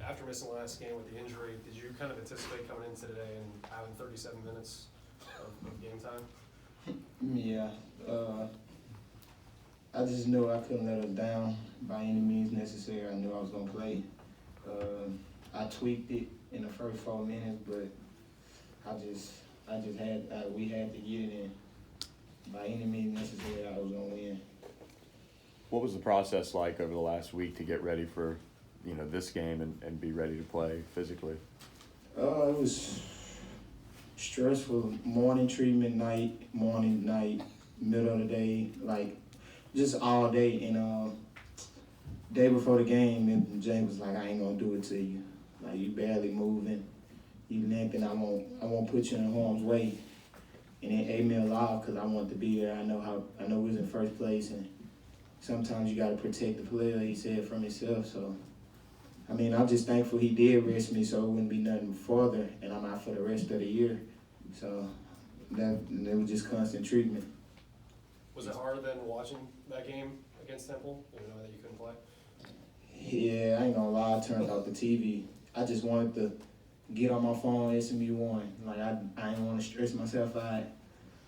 after missing the last game with the injury, did you kind of anticipate coming into today and having 37 minutes of game time? Yeah. I just knew I couldn't let us down by any means necessary. I knew I was gonna play. I tweaked it in the first 4 minutes, but we had to get it in. By any means necessary, I was gonna win. What was the process like over the last week to get ready for, this game and be ready to play physically? It was stressful. Morning treatment, morning, night, middle of the day, like just all day. And day before the game, and James was like, "I ain't gonna do it to you. Like you barely moving, you limping. I won't put you in harm's way." And it ate me alive because I wanted to be there. I know we was in first place, and sometimes you gotta protect the player. He said from himself. So, I mean, I'm just thankful he did rest me, so it wouldn't be nothing further, and I'm out for the rest of the year. So it was just constant treatment. Was it harder than watching that game against Temple, even though that you couldn't play? Yeah, I ain't gonna lie, I turned off the TV. I just wanted to get on my phone, SMU won. Like, I didn't want to stress myself out.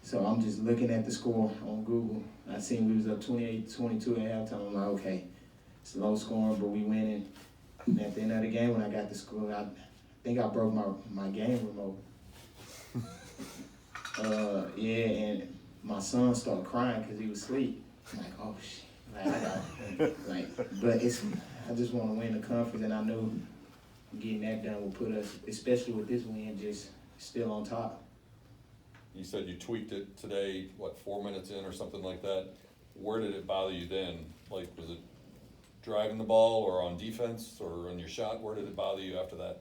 So I'm just looking at the score on Google. I seen we was up 28-22 at halftime. I'm like, okay, it's low scoring, but we winning. And at the end of the game, when I got the score, I think I broke my game remote. Yeah, and my son started crying because he was asleep. I'm like, oh, shit. But I just want to win the conference, and I knew getting that done will put us, especially with this win, just still on top. You said you tweaked it today, 4 minutes in or something like that. Where did it bother you then? Like, was it driving the ball or on defense or on your shot? Where did it bother you after that?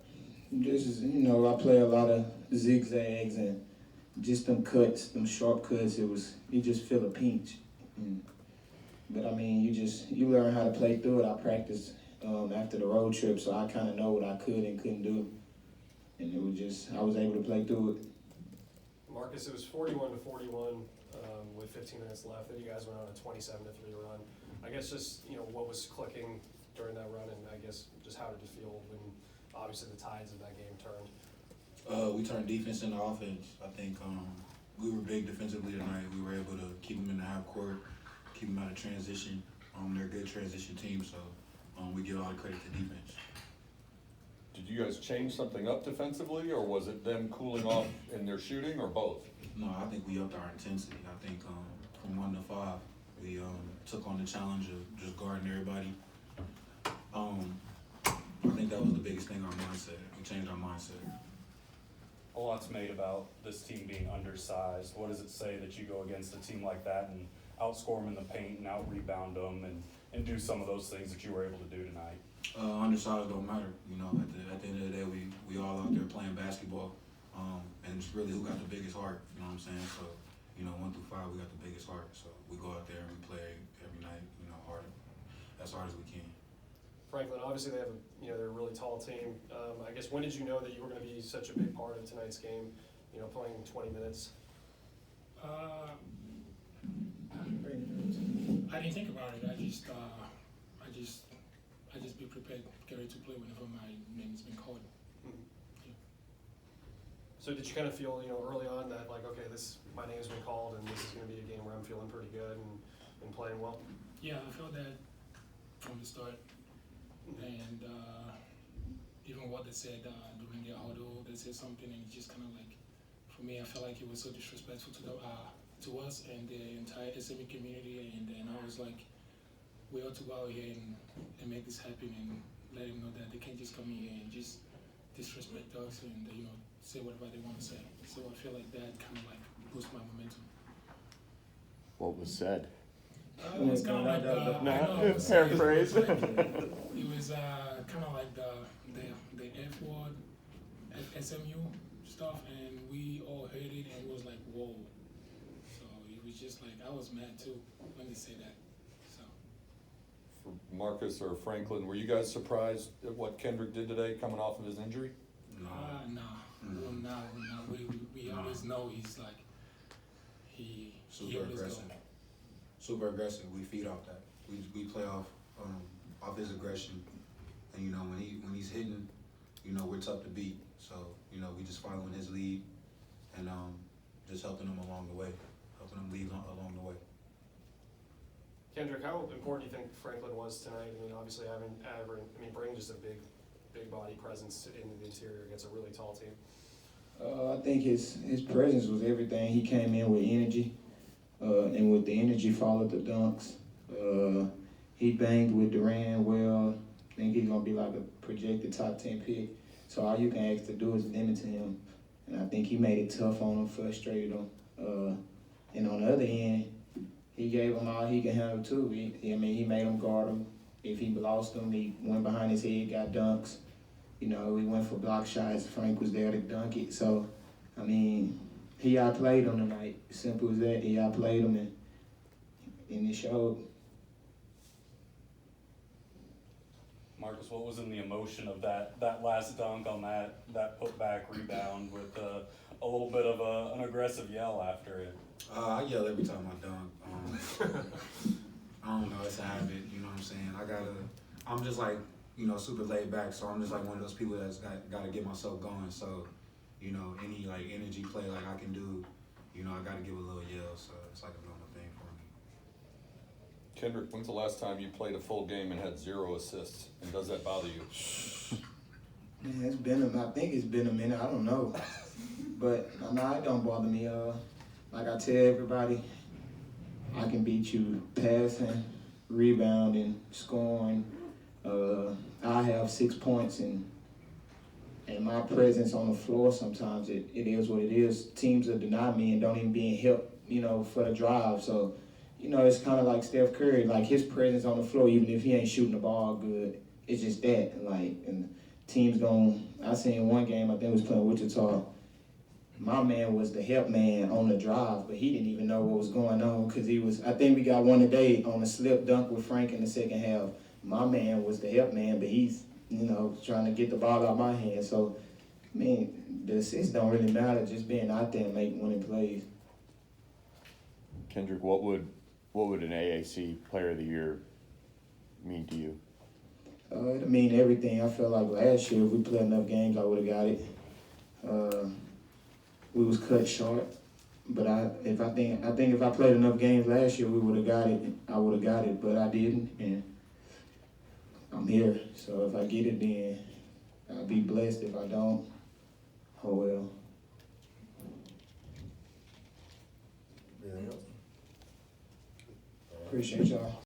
Just, I play a lot of zigzags and just them cuts, them sharp cuts. You just feel a pinch. But I mean, you learn how to play through it. I practiced after the road trip, so I kind of know what I could and couldn't do. And I was able to play through it. Marcus, it was 41-41 with 15 minutes left. Then you guys went on a 27-3 run. I guess just, what was clicking during that run, and I guess just how did it feel when obviously the tides of that game turned? We turned defense into offense. I think we were big defensively tonight. We were able to keep them in the half court, keep them out of transition. They're a good transition team, so we give all the credit to defense. Did you guys change something up defensively, or was it them cooling off in their shooting, or both? No, I think we upped our intensity. I think from 1 to 5, we took on the challenge of just guarding everybody. I think that was the biggest thing, our mindset. We changed our mindset. A lot's made about this team being undersized. What does it say that you go against a team like that and outscore them in the paint and out-rebound them and do some of those things that you were able to do tonight? Undersized don't matter. At the end of the day, we all out there playing basketball, and it's really who got the biggest heart. You know what I'm saying? So, 1 through 5, we got the biggest heart. So we go out there and we play every night, hard, as hard as we can. Franklin, obviously they have they're a really tall team. I guess when did you know that you were going to be such a big part of tonight's game? Playing 20 minutes. I didn't think about it. I just be prepared, get ready to play whenever my name has been called. Mm-hmm. Yeah. So did you kind of feel, early on that okay, my name's been called and this is going to be a game where I'm feeling pretty good and playing well? Yeah, I felt that from the start. Mm-hmm. And even what they said during their huddle, they said something, and it just kind of for me, I felt like it was so disrespectful to us and the entire SMU community, and then I was like, we ought to go out here and make this happen and let them know that they can't just come in here and just disrespect us and say whatever they want to say. So I feel like that kind of boosts my momentum. What was said? It's kind of like paraphrase. It was kind of like the F word, SMU stuff, and we all heard it, and it was like, whoa. So it was just I was mad too when they said that. So. For Marcus or Franklin, were you guys surprised at what Kendric did today, coming off of his injury? No. We always know he's he super aggressive. Super aggressive. We feed off that. We play off his aggression, and when he's hitting, you know, we're tough to beat. So, you know, we just following his lead and just helping him along the way, helping him lead along the way. Kendric, how important do you think Franklin was tonight? I mean, obviously bringing just a big body presence into the interior against a really tall team. I think his presence was everything. He came in with energy, and with the energy followed the dunks. He banged with Durant well. I think he's gonna be like a projected top 10 pick. So all you can ask to do is limit to him, and I think he made it tough on him, frustrated him. And on the other end, he gave him all he can handle too. He made him guard him. If he lost him, he went behind his head, got dunks. You know, he went for block shots. Frank was there to dunk it. So, I mean, he outplayed him tonight. Simple as that. He outplayed him, and it showed. Marcus, what was in the emotion of that last dunk on that putback rebound with a little bit of an aggressive yell after it? I yell every time I dunk. I don't know, it's a habit, you know what I'm saying? I'm just like, you know, super laid back, so I'm just like one of those people that's got to get myself going. So, you know, any like energy play like I can do, you know, I got to give a little yell. So it's like a normal thing for me. Kendric, when's the last time you played a full game and had 0 assists? And does that bother you? Man, I think it's been a minute. I don't know, but no, it don't bother me. Like I tell everybody, I can beat you passing, rebounding, scoring. I have 6 points, and my presence on the floor sometimes it is what it is. Teams will deny me and don't even be in help, you know, for the drive. So, you know, it's kind of like Steph Curry, like his presence on the floor, even if he ain't shooting the ball good, it's just that. Like, and teams I seen one game, I think it was playing Wichita. My man was the help man on the drive, but he didn't even know what was going on because I think we got one today on a slip dunk with Frank in the second half. My man was the help man, but he's, you know, trying to get the ball out of my hand. So, I mean, the assists don't really matter, just being out there and making winning plays. Kendric, what would an AAC Player of the Year mean to you? It mean everything. I felt like last year, if we played enough games, I would have got it. We was cut short, but I think if I played enough games last year, we would have got it. I would have got it, but I didn't, and I'm here. So if I get it, then I'll be blessed. If I don't, oh well. Appreciate y'all.